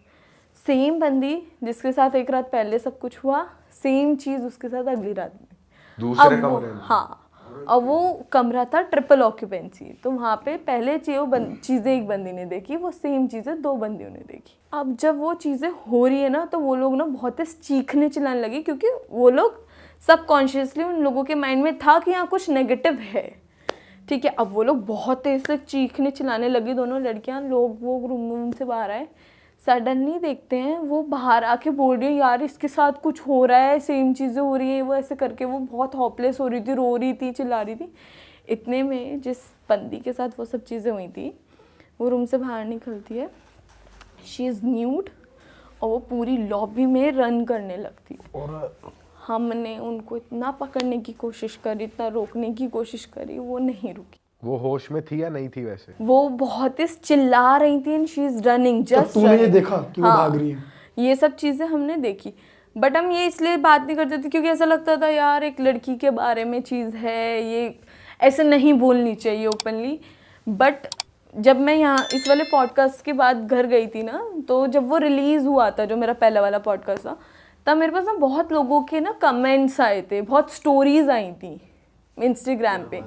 सेम बंदी जिसके साथ एक रात पहले सब कुछ हुआ, सेम चीज़ उसके साथ अगली रात में। दूसरे अब वो कमरे में? हाँ, और वो कमरा था ट्रिपल ऑक्यूपेंसी, तो वहाँ पे पहले चीज़ें एक बंदी ने देखी, वो सेम चीज़ें 2 बंदियों ने देखी। अब जब वो चीज़ें हो रही है ना, तो वो लोग ना बहुत ही चीखने चिल्लाने लगे, क्योंकि वो लोग सबकॉन्शियसली उन लोगों के माइंड में था कि यहाँ कुछ नेगेटिव है, ठीक है। अब वो लोग बहुत तेज से चीखने चिल्लाने लगी, दोनों लड़कियाँ, लोग वो रूम से बाहर आए। सडनली देखते हैं वो बाहर आके बोल रही है, यार इसके साथ कुछ हो रहा है, सेम चीज़ें हो रही हैं, वो ऐसे करके वो बहुत होपलेस हो रही थी, रो रही थी, चिल्ला रही थी। इतने में जिस बंदी के साथ वो सब चीज़ें हुई थी, वो रूम से बाहर निकलती है, शी इज़ न्यूड, और वो पूरी लॉबी में रन करने लगती है। और हमने उनको इतना पकड़ने की कोशिश करी, इतना रोकने की कोशिश करी, वो नहीं रुकी। वो होश में थी या नहीं थी वैसे? वो बहुत ही चिल्ला रही थी and she is running just. तूने ये देखा कि वो भाग रही है? ये सब चीज़ें हमने देखी, बट हम ये इसलिए बात नहीं करते थे क्योंकि ऐसा लगता था यार एक लड़की के बारे में चीज़ है, ये ऐसे नहीं बोलनी चाहिए ओपनली। बट जब मैं यहाँ इस वाले पॉडकास्ट के बाद घर गई थी ना, तो जब वो रिलीज़ हुआ था, जो मेरा पहला वाला पॉडकास्ट था, तब मेरे पास ना बहुत लोगों के ना कमेंट्स आए थे, बहुत स्टोरीज आई थी इंस्टाग्राम पे।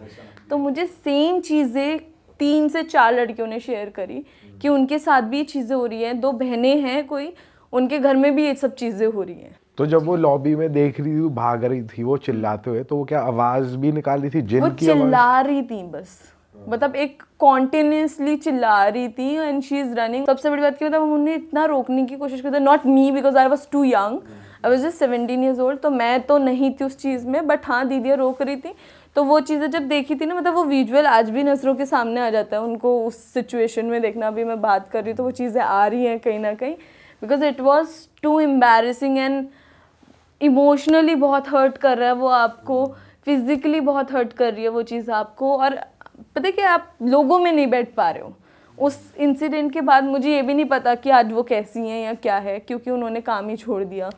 तो मुझे सेम चीज़ें 3 से 4 लड़कियों ने शेयर करी कि उनके साथ भी ये चीज़ें हो रही हैं, 2 बहनें हैं कोई, उनके घर में भी ये सब चीज़ें हो रही हैं। तो जब वो लॉबी में देख रही थी, भाग रही थी वो चिल्लाते हुए, तो वो क्या आवाज भी निकाल रही थी, जिन वो की आवाज? चिल्ला रही थी बस, मतलब एक कॉन्टिन्यूसली चिल्ला रही थी एंड शी इज रनिंग। सबसे बड़ी बात की मतलब हमने इतना रोकने की कोशिश की थी, not me because I was too young, I was just 17 years old, तो मैं तो नहीं थी उस चीज़ में, बट हाँ दीदियाँ रोक रही थी। तो वो चीज़ें जब देखी थी ना, मतलब वो विजुअल आज भी नज़रों के सामने आ जाता है, उनको उस सिचुएशन में देखना। भी मैं बात कर रही हूँ तो वो चीज़ें आ रही हैं कहीं ना कहीं, because it was too embarrassing and emotionally बहुत हर्ट कर रहा है वो आपको, फिजिकली बहुत हर्ट कर रही है वो चीज़ आपको, और पता है कि आप लोगों में नहीं बैठ पा रहे हो। उस इंसिडेंट के बाद मुझे ये भी नहीं पता कि आज वो कैसी हैं या क्या है, क्योंकि उन्होंने काम ही छोड़ दिया,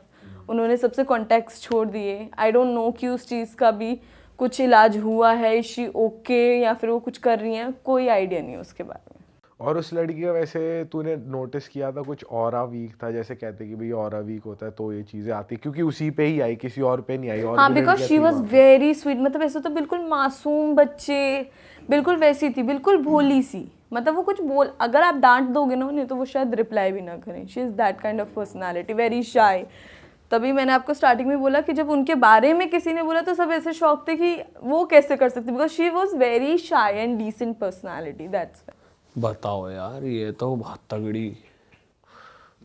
उन्होंने सबसे कॉन्टैक्ट्स छोड़ दिए। आई डोंट नो कि उस चीज़ का भी कुछ इलाज हुआ है, शी ओके, या फिर वो कुछ कर रही हैं, कोई आइडिया नहीं है उसके बारे में। और उस लड़की का वैसे तूने नोटिस किया था कुछ ऑरा वीक था, जैसे कहते कि भाई ऑरा वीक होता है तो ये चीजें आती, क्योंकि उसी पे ही आई, किसी और पे नहीं आई। और हाँ, because she was very sweet, मतलब ऐसे तो बिल्कुल मासूम बच्चे, बिल्कुल वैसी थी, बिल्कुल भोली सी, मतलब वो कुछ बोल, अगर आप डांट दोगे ना उन्हें तो वो शायद रिप्लाई भी ना करें। She is that kind of personality, very shy. तभी मैंने आपको स्टार्टिंग में बोला कि जब उनके बारे में किसी ने बोला तो सब ऐसे शौक थे कि वो कैसे कर सकती, because she was very shy and decent personality, that's. बताओ यार, ये तो बहुत तगड़ी।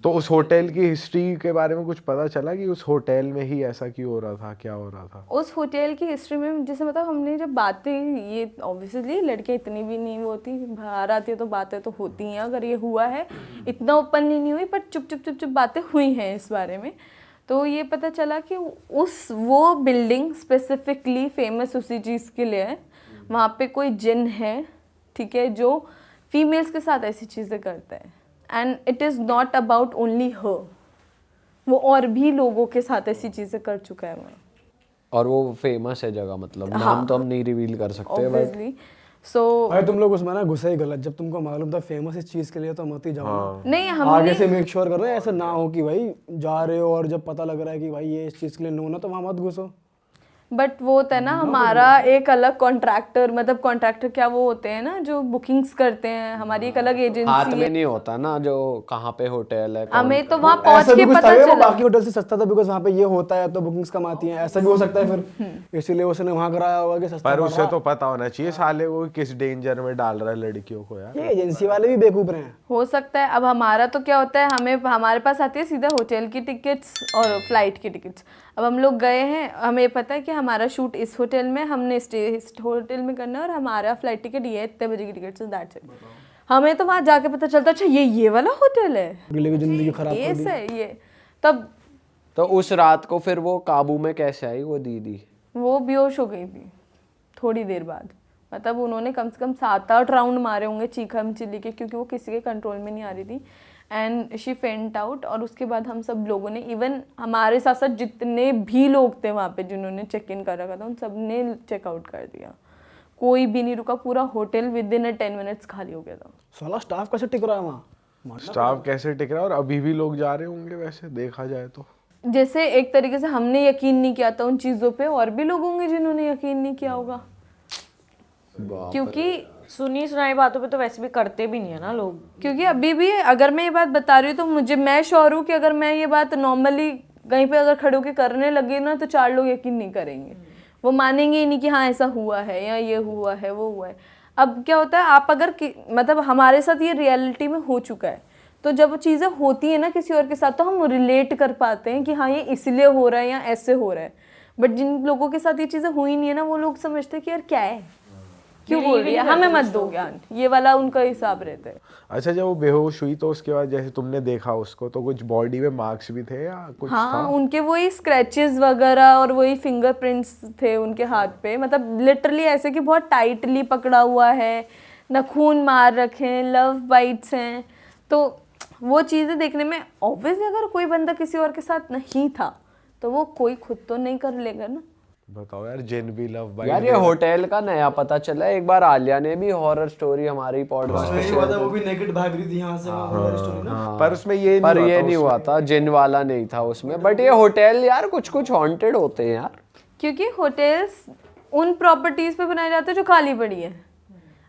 तो उस होटल की हिस्ट्री के बारे में कुछ पता चला कि उस होटल में ही ऐसा क्यों हो रहा था, क्या हो रहा था? उस होटल की हिस्ट्री में जैसे मतलब हमने जब बातें, ये ऑब्वियसली लड़कियाँ इतनी भी नहीं होती, बाहर आती है तो बातें तो होती हैं, अगर ये हुआ है इतना ओपनली नहीं हुई, पर चुप चुप चुप चुप बातें हुई हैं इस बारे में। तो ये पता चला कि वो बिल्डिंग स्पेसिफिकली फेमस उसी चीज़ के लिए है, वहाँ पे कोई जिन है, ठीक है, जो फीमेल्स के साथ ऐसी चीज़ें करता है, and it is not about only her, वो और भी लोगों के साथ ऐसी चीज़ें कर चुका है वहाँ। और वो फेमस है जगह, मतलब नाम तो हम नहीं रिवील कर सकते, बट ऑब्वियसली। सो भाई तुम लोग उसमें ना घुसे ही गलत, जब तुमको मालूम था फेमस इस चीज के लिए तो मत ही जाओ ना। नहीं, आगे हमने से मेक श्योर करना, ऐसा ना हो कि भाई जा रहे हो और जब पता लग रहा है कि भाई ये इस चीज के लिए नो ना, तो वहां मत घुसो। बट वो होता है ना हमारा एक अलग कॉन्ट्रैक्टर, मतलब कॉन्ट्रैक्टर क्या वो होते हैं ना जो बुकिंग्स करते हैं, हमारी एक अलग हाथ एजेंसी में है। नहीं होता ना जो कहाँ पे होटल है, हमें तो वहाँ पहुँच ऐसा भी के कुछ था पता क्या, वो चला। बाकी होटल से सस्ता था बिकॉज वहाँ पे ये होता है तो बुकिंग्स कम आती हैं, ऐसा भी हो सकता है फिर, इसीलिए उसने वहाँ कराया होगा कि सस्ता पर पड़ उसे रहा। तो पता होना चाहिए साले वो किस डेंजर में डाल रहा है लड़कियों को यार। ये एजेंसी वाले भी बेवकूफ रहे हैं। हो सकता है। अब हमारा तो क्या होता है, हमें हमारे पास आती है सीधा होटल की टिकट्स और फ्लाइट की टिकट्स। अब हम लोग गए हैं, हमें पता है कि हमारा शूट इस होटल में, हमने स्टे इस होटल में करना है और हमारा फ्लाइट टिकट ये इतने बजे की टिकट, दैट्स इट। हमें तो वहाँ जाके पता चलता अच्छा ये वाला होटल है, अगले की जिंदगी खराब ये कर दी। सही ये। तब तो उस रात को फिर वो काबू में कैसे आई वो दीदी? वो बेहोश हो गई थी थोड़ी देर बाद, मतलब उन्होंने कम से कम 7-8 राउंड मारे होंगे चीखम चिल्ली के, क्योंकि वो किसी के कंट्रोल में नहीं आ रही थी, एंड शी फेंट आउट। और उसके बाद हम सब लोगों ने, इवन हमारे साथ साथ जितने भी लोग थे वहाँ पे जिन्होंने चेक इन कर रखा था, उन सब ने चेकआउट कर दिया, कोई भी नहीं रुका, पूरा होटल विद इन 10 minutes खाली हो गया था। साला स्टाफ कैसे टिक रहा है वहाँ? स्टाफ कैसे टिक रहा है, और अभी भी लोग जा रहे होंगे वैसे देखा जाए तो। जैसे एक तरीके से हमने यकीन नहीं किया था उन चीज़ों पे, और भी लोग होंगे जिन्होंने यकीन नहीं किया होगा। क्योंकि सुनी सुनाई बातों पे तो वैसे भी करते भी नहीं है ना लोग। क्योंकि अभी भी अगर मैं ये बात बता रही हूँ तो मैं श्योर हूँ कि अगर मैं ये बात नॉर्मली कहीं पे अगर खड़े होकर करने लगी ना तो 4 लोग यकीन नहीं करेंगे, वो मानेंगे ही नहीं कि हाँ ऐसा हुआ है या ये हुआ है वो हुआ है। अब क्या होता है, आप अगर मतलब हमारे साथ ये रियलिटी में हो चुका है, तो जब वो चीज़ें होती है ना किसी और के साथ तो हम रिलेट कर पाते हैं कि हाँ ये इसलिए हो रहा है या ऐसे हो रहा है। बट जिन लोगों के साथ ये चीज़ें हुई नहीं है ना, वो लोग समझते हैं कि यार क्या है, क्यों बोल रही है, हमें मत दो ज्ञान, ये वाला उनका हिसाब रहता है। अच्छा, जब वो बेहोश हुई तो उसके बाद जैसे तुमने देखा उसको, तो कुछ बॉडी में मार्क्स भी थे या कुछ हाँ था? उनके वही स्क्रैचेस वगैरह और वही फिंगरप्रिंट्स थे उनके हाथ पे, मतलब लिटरली ऐसे कि बहुत टाइटली पकड़ा हुआ है, नाखून मार रखे हैं, लव बाइट्स हैं। तो वो चीज़ें देखने में ऑब्वियसली अगर कोई बंदा किसी और के साथ नहीं था तो वो कोई खुद तो नहीं कर लेगा ना। बताओ यार, जिन भी लव बाइट यार ये होटल का नया पता चला है, एक बार आलिया ने भी हॉरर स्टोरी हमारी पॉडकास्ट में शेयर वो भी नेगेट भाग रही थी यहाँ से वहाँ स्टोरी ना। पर उसमें ये पर नहीं ये हुआ नहीं हुआ था, जिन वाला नहीं था उसमें। बट ये होटल यार कुछ कुछ हॉन्टेड होते हैं यार, क्योंकि होटल्स उन प्रॉपर्टीज पे बनाए जाते हैं जो खाली पड़ी है।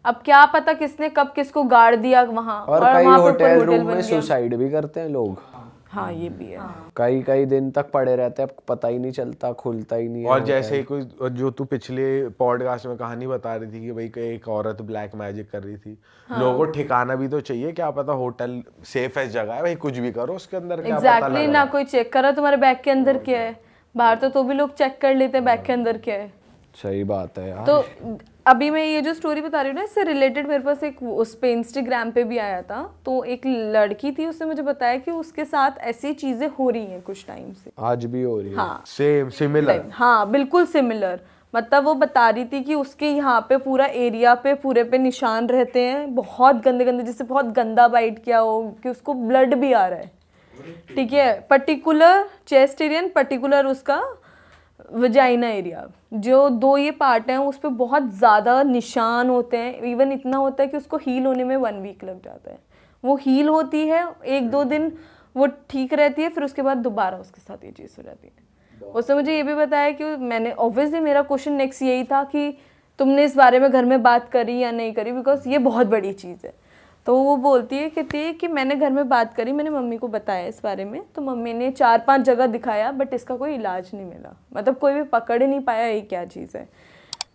अब क्या पता किसने कब किसको गाड़ दिया वहाँ, और कई वहाँ पे होटल होटल रूम बन में गया। सुसाइड भी करते हैं लोग। हाँ ये भी है। कई कई दिन तक पड़े रहते हैं, पता ही नहीं चलता, खुलता ही नहीं है। और जैसे ही कोई, जो तू पिछले पॉडकास्ट में कहानी बता रही थी कि भाई एक औरत ब्लैक मैजिक कर रही थी, लोगों को ठिकाना भी तो चाहिए, क्या पता होटल सेफ है जगह है भाई, कुछ भी करो उसके अंदर, क्या पता एग्जैक्टली ना कोई चेक करा तुम्हारे बैग के अंदर क्या है। बाहर तो भी लोग चेक कर लेते हैं बैग के अंदर क्या है। सही बात है यार। तो अभी मैं ये जो स्टोरी बता रही हूँ ना, इससे रिलेटेड मेरे पास एक उस पे इंस्टाग्राम पे भी आया था। तो एक लड़की थी, उसने मुझे बताया कि उसके साथ ऐसी चीजें हो रही हैं कुछ टाइम से। आज भी हो रही है। हाँ सेम सिमिलर। हाँ बिल्कुल सिमिलर। मतलब वो बता रही थी कि उसके यहाँ पे पूरा एरिया पे पूरे पे निशान रहते हैं, बहुत गंदे गंदे, जिससे बहुत गंदा बाइट किया हो कि उसको ब्लड भी आ रहा है। ठीक है, पर्टिकुलर चेस्ट एरिया, पर्टिकुलर उसका वजाइना एरिया, जो 2 ये पार्ट हैं उस पर बहुत ज़्यादा निशान होते हैं। इवन इतना होता है कि उसको हील होने में 1 वीक लग जाता है। वो हील होती है 1-2 दिन, वो ठीक रहती है, फिर उसके बाद दोबारा उसके साथ ये चीज़ हो जाती है। उसने मुझे ये भी बताया कि मैंने ऑब्वियसली, मेरा क्वेश्चन नेक्स्ट यही था कि तुमने इस बारे में घर में बात करी या नहीं करी, बिकॉज ये बहुत बड़ी चीज़ है। तो वो बोलती है, कहती है कि मैंने घर में बात करी, मैंने मम्मी को बताया इस बारे में, तो मम्मी ने 4-5 जगह दिखाया, बट इसका कोई इलाज नहीं मिला। मतलब कोई भी पकड़ ही नहीं पाया ये क्या चीज़ है।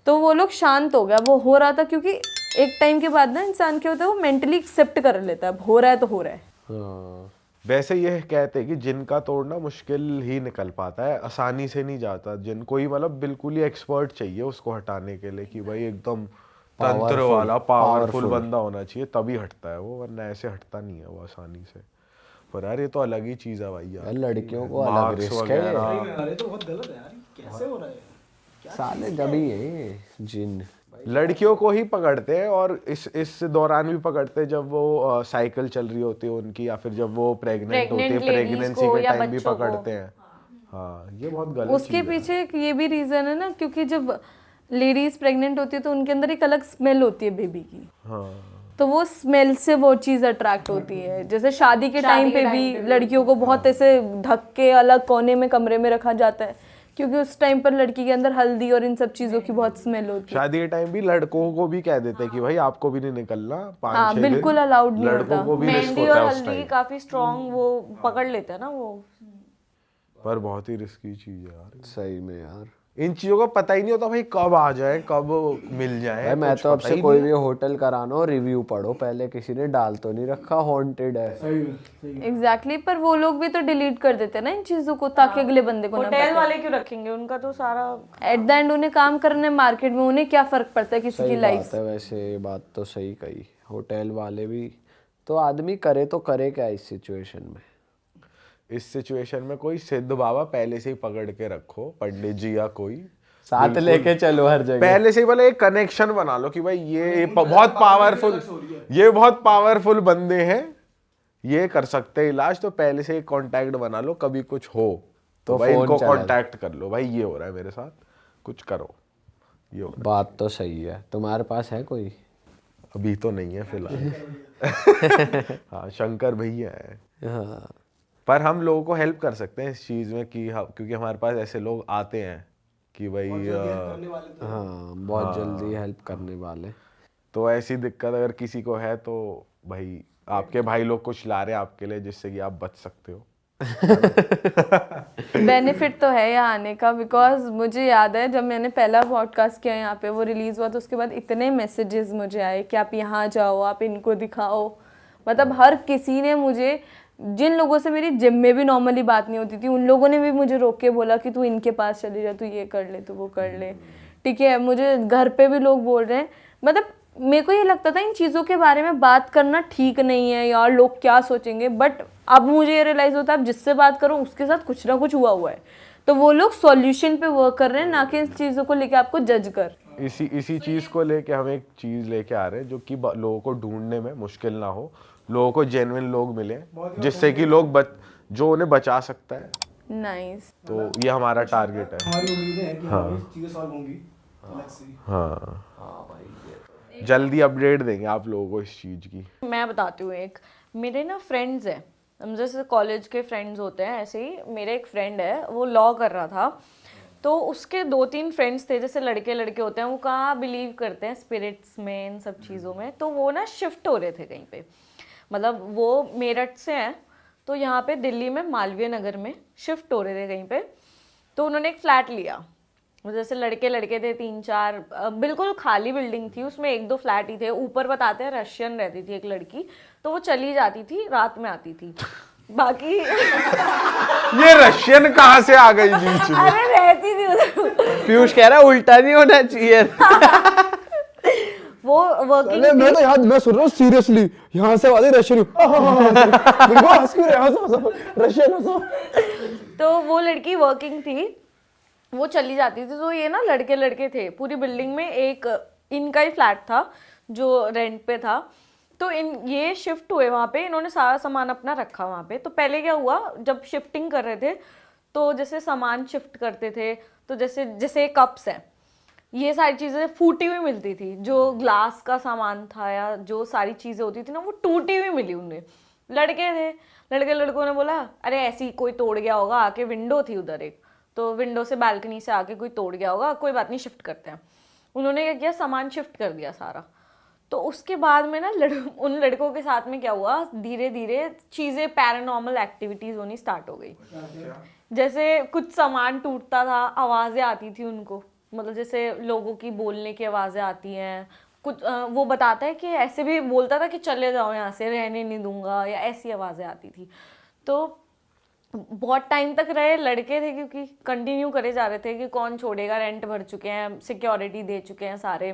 तो वो लोग शांत हो गया, वो हो रहा था, क्योंकि एक टाइम के बाद ना इंसान क्या होता है, वो मेंटली एक्सेप्ट कर लेता है, अब हो रहा है तो हो रहा है। हाँ। वैसे ये कहते हैं कि जिनका तोड़ना मुश्किल ही निकल पाता है, आसानी से नहीं जाता। जिन कोई मतलब बिल्कुल ही एक्सपर्ट चाहिए उसको हटाने के लिए, कि भाई एकदम तंत्र वाला पावरफुल बंदा होना चाहिए, तभी हटता है वो, वरना ऐसे हटता नहीं है वो आसानी से। पर यार ये तो अलग ही चीज है भाई यार, लड़कियों को अलग मार्क्स रिस्क है। वगैरह। अरे तो बहुत गलत है यार, कैसे हो रहा है। साले जब ही है जिन लड़कियों को ही पकड़ते हैं, और इस दौरान भी पकड़ते हैं जब वो साइकिल चल रही होती है उनकी, या फिर जब वो प्रेग्नेंट होती है, Pregnant ladies प्रेगनेंसी को के या टाइम भी बच्चों को। पकड़ते हैं। हाँ ये बहुत गलत उसके चीज़ है। पीछे एक ये भी रीज़न है ना, क्योंकि जब लेडीज प्रेग्नेंट होती है तो उनके अंदर एक अलग स्मेल होती है बेबी की। हाँ तो वो स्मेल से वो चीज़ अट्रैक्ट होती है। जैसे शादी के टाइम पे भी लड़कियों को बहुत ऐसे ढक के अलग कोने में कमरे में रखा जाता है, क्योंकि उस टाइम पर लड़की के अंदर हल्दी और इन सब चीज़ों की बहुत स्मेल होती है। शादी के टाइम भी लड़कों को भी कह देते हैं कि भाई आपको भी नहीं निकलना, 5-6 हाँ, दिन बिल्कुल allowed नहीं लड़कों होता। को भी रिस्क मेहंदी होता और है उस हल्दी टाइम। काफी स्ट्रॉन्ग वो पकड़ लेते हैं ना वो। पर बहुत ही रिस्की चीज है यार, सही में यार। इन चीजों का पता ही नहीं होता भाई, कब आ जाए कब मिल जाए। भाई मैं कुछ तो अब पता से ही कोई नहीं भी होटल कराना हो रिव्यू पढ़ो पहले, किसी ने डाल तो नहीं रखा हॉन्टेड है। एग्जैक्टली पर वो लोग भी तो डिलीट कर देते हैं ना इन चीज़ों को, ताकि अगले बंदे को ना होटल वाले क्यों रखेंगे, उनका तो सारा एट द एंड उन्हें काम करना है मार्केट में, उन्हें क्या फर्क पड़ता है किसी की सही लाइफ बात है, वैसे ये बात तो सही कही। होटल वाले भी तो आदमी करे तो करे क्या इस सिचुएशन में। इस सिचुएशन में कोई सिद्ध बाबा पहले से ही पकड़ के रखो, पंडित जी या कोई साथ लेके चलो हर जगह। पहले से ही बोले एक कनेक्शन बना लो कि भाई ये बहुत पावरफुल, ये बहुत पावरफुल बंदे हैं, ये कर सकते हैं इलाज, तो पहले से एक कांटेक्ट बना लो, कभी कुछ हो तो भाई फोन इनको चला कांटेक्ट कर लो, भाई ये हो रहा है मेरे साथ, कुछ करो, ये हो रहा बात तो सही है। तुम्हारे पास है कोई? है। अभी तो नहीं है फिलहाल। हाँ शंकर भैया है, पर हम लोगों को हेल्प कर सकते हैं इस चीज़ में कि क्योंकि हमारे पास ऐसे लोग आते हैं कि भाई हाँ बहुत जल्दी हेल्प करने वाले। तो ऐसी दिक्कत अगर किसी को है तो भाई आपके भाई लोग कुछ ला रहे हैं आपके लिए जिससे कि आप बच सकते हो। बेनिफिट तो है यहाँ आने का, बिकॉज मुझे याद है जब मैंने पहला पॉडकास्ट किया यहाँ पे, वो रिलीज़ हुआ तो उसके बाद इतने मैसेजेस मुझे आए कि आप यहाँ जाओ, आप इनको दिखाओ। मतलब हर किसी ने मुझे, जिन लोगों से मेरी जिम में भी नॉर्मली बात नहीं होती थी, उन लोगों ने भी मुझे रोक के बोला कि तू इनके पास चली जा, तू ये कर ले, तू वो कर ले। ठीक है, मुझे घर पे भी लोग बोल रहे हैं। मतलब मेरे को ये लगता था इन चीज़ों के बारे में बात करना ठीक नहीं है यार, लोग क्या सोचेंगे, बट अब मुझे ये रियलाइज़ होता है अब जिससे बात करो उसके साथ कुछ ना कुछ हुआ है, तो वो लोग सॉल्यूशन पे वर्क कर रहे हैं, ना कि इन चीज़ों को लेके आपको जज कर। इसी चीज़ को लेके हम एक चीज़ लेके आ रहे हैं जो कि लोगों को ढूंढने में मुश्किल ना हो, लोगों को जेन्युइन लोग मिले जिससे कि लोग जो उन्हें बचा सकता है। नाइस। तो ये हमारा टारगेट है। हमारी उम्मीदें हैं कि हमारी चीजें सॉल्व होंगी। हाँ जल्दी अपडेट देंगे आप लोगों को इस चीज़ की। मैं बताती हूँ एक, मेरे ना फ्रेंड्स हैं, हम जैसे कॉलेज के फ्रेंड्स होते हैं ऐसे ही मेरे एक फ्रेंड है, वो लॉ कर रहा था, तो उसके 2-3 फ्रेंड्स थे, जैसे लड़के लड़के होते हैं वो कहाँ बिलीव करते हैं स्पिरिट्स में, इन सब चीज़ों में, तो वो ना शिफ्ट हो रहे थे कहीं पे, मतलब वो मेरठ से हैं तो यहाँ पे दिल्ली में मालवीय नगर में शिफ्ट हो रहे थे कहीं पे, तो उन्होंने एक फ्लैट लिया, जैसे लड़के लड़के थे 3-4, बिल्कुल खाली बिल्डिंग थी, उसमें 1-2 फ्लैट ही थे, ऊपर बताते हैं रशियन रहती थी एक लड़की, तो वो चली जाती थी, रात में आती थी, बाकी ये रशियन कहाँ से आ गई बीच में? अरे रहती थी उधर। पीयूष कह रहा है उल्टा नहीं होना चाहिए। वो वर्किंग अरे मैं तो यार मैं सुन रहा हूँ सीरियसली, यहाँ से वाले रशियन रशियन। तो वो लड़की वर्किंग थी, वो चली जाती थी, तो ये ना लड़के लड़के थे पूरी बिल्डिंग में, एक इनका ही फ्लैट था जो रेंट पे था, तो ये शिफ्ट हुए वहाँ पे, इन्होंने सारा सामान अपना रखा वहाँ पे। तो पहले क्या हुआ, जब शिफ्टिंग कर रहे थे तो जैसे सामान शिफ्ट करते थे, तो जैसे कप्स हैं, ये सारी चीज़ें फूटी हुई मिलती थी, जो ग्लास का सामान था या जो सारी चीज़ें होती थी ना वो टूटी हुई मिली उन्हें। लड़के थे, लड़कों ने बोला अरे ऐसी कोई तोड़ गया होगा, आके विंडो थी उधर एक, तो विंडो से बालकनी से आके कोई तोड़ गया होगा, कोई बात नहीं शिफ्ट करते हैं। उन्होंने क्या किया, सामान शिफ्ट कर दिया सारा। तो उसके बाद में ना उन लड़कों के साथ में क्या हुआ, धीरे धीरे चीज़ें पैरानॉर्मल एक्टिविटीज़ होनी स्टार्ट हो गई। जैसे कुछ सामान टूटता था, आवाज़ें आती थी उनको, मतलब जैसे लोगों की बोलने की आवाज़ें आती हैं, कुछ वो बताता है कि ऐसे भी बोलता था कि चले जाओ यहाँ से, रहने नहीं दूंगा, या ऐसी आवाज़ें आती थी। तो बहुत टाइम तक रहे लड़के थे, क्योंकि कंटिन्यू करे जा रहे थे कि कौन छोड़ेगा, रेंट भर चुके हैं, सिक्योरिटी दे चुके हैं सारे।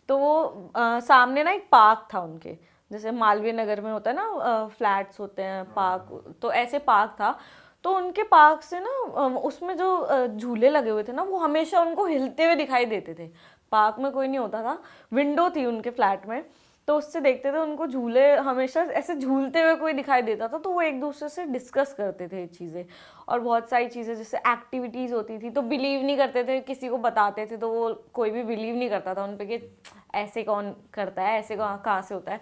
तो वो सामने ना एक पार्क था उनके, जैसे मालवीय नगर में होता है ना फ्लैट्स होते हैं पार्क, तो ऐसे पार्क था। तो उनके पार्क से ना उसमें जो झूले लगे हुए थे ना, वो हमेशा उनको हिलते हुए दिखाई देते थे। पार्क में कोई नहीं होता था, विंडो थी उनके फ्लैट में, तो उससे देखते थे उनको झूले हमेशा ऐसे झूलते हुए कोई दिखाई देता था, तो वो एक दूसरे से डिस्कस करते थे चीज़ें, और बहुत सारी चीज़ें जैसे एक्टिविटीज़ होती थी, तो बिलीव नहीं करते थे, किसी को बताते थे तो वो कोई भी बिलीव नहीं करता था उन पे कि ऐसे कौन करता है, ऐसे कहाँ से होता है।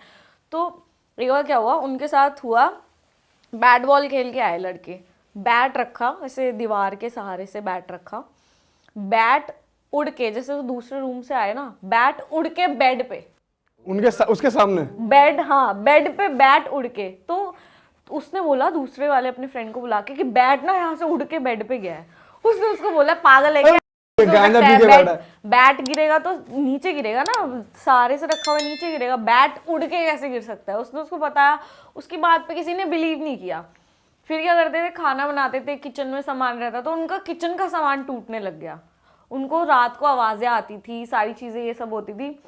तो एक बार क्या हुआ उनके साथ हुआ, बैट बॉल खेल के आए लड़के, बैट रखा ऐसे दीवार के सहारे से, बैट रखा, बैट उड़ के, जैसे वो दूसरे रूम से आए ना, बैट उड़ के बेड पे, उसके सामने बेड, हाँ बेड पे बैट उड़ के। तो उसने बोला दूसरे वाले अपने फ्रेंड को बुला के कि बैट ना यहाँ से उड़ के बेड पे गया है। उसने उसको बोला पागल है क्या, बैट गिरेगा तो नीचे गिरेगा ना, सारे से रखा हुआ नीचे गिरेगा, बैट उड़ के कैसे गिर सकता है। उसने उसको बताया, उसकी बात पे किसी ने बिलीव नहीं किया। फिर क्या करते थे, खाना बनाते थे, किचन में सामान रहता तो उनका किचन का सामान टूटने लग गया, उनको रात को आवाज़ें आती थी, सारी चीज़ें ये सब होती थी।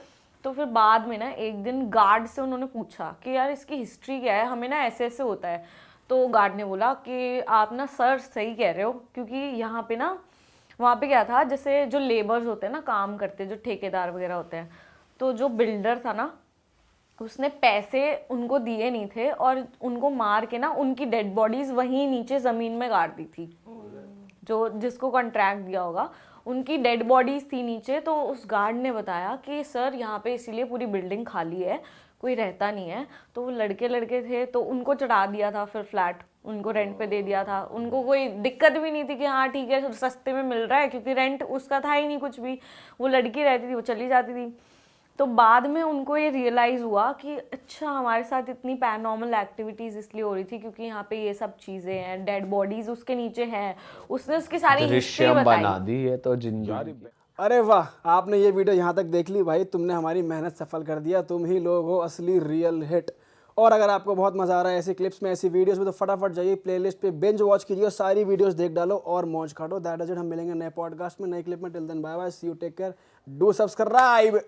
तो फिर बाद में ना एक दिन गार्ड से उन्होंने पूछा कि यार इसकी हिस्ट्री क्या है, हमें ना ऐसे ऐसे होता है। तो गार्ड ने बोला कि आप ना सर सही कह रहे हो, क्योंकि यहाँ पे ना, वहाँ पे क्या था, जैसे जो लेबर्स होते हैं ना, काम करते, जो ठेकेदार वगैरह होते हैं, तो जो बिल्डर था ना, उसने पैसे उनको दिए नहीं थे और उनको मार के ना उनकी डेड बॉडीज वहीं नीचे ज़मीन में गाड़ दी थी। जो जिसको कॉन्ट्रैक्ट दिया होगा उनकी डेड बॉडीज थी नीचे। तो उस गार्ड ने बताया कि सर यहाँ पे इसीलिए पूरी बिल्डिंग खाली है, कोई रहता नहीं है। तो वो लड़के लड़के थे तो उनको चढ़ा दिया था फिर फ्लैट, उनको रेंट पे दे दिया था। उनको कोई दिक्कत भी नहीं थी कि हाँ ठीक है सस्ते में मिल रहा है, क्योंकि रेंट उसका था ही नहीं कुछ भी। वो लड़की रहती थी, वो चली जाती थी। तो बाद में उनको ये रियलाइज़ हुआ कि अच्छा हमारे साथ इतनी पैरानॉर्मल एक्टिविटीज़ इसलिए हो रही थी क्योंकि यहाँ पे ये सब चीज़ें हैं, डेड बॉडीज उसके नीचे हैं। उसने उसकी सारी हिस्ट्री दृश्यम बताई। बना दी है तो जिंदगी। अरे वाह, आपने ये वीडियो यहाँ तक देख ली भाई, तुमने हमारी मेहनत सफल कर दिया। तुम ही लोग हो असली रियल हिट। और अगर आपको बहुत मजा आ रहा है ऐसी क्लिप्स में, ऐसी वीडियोस में, तो फटाफट जाइए प्लेलिस्ट पे बिंज वॉच कीजिए, सारी वीडियोस देख डालो और मौज काटो। That is it. हम मिलेंगे नए पॉडकास्ट में, नए क्लिप में। Till then bye bye, see you, take care, do subscribe.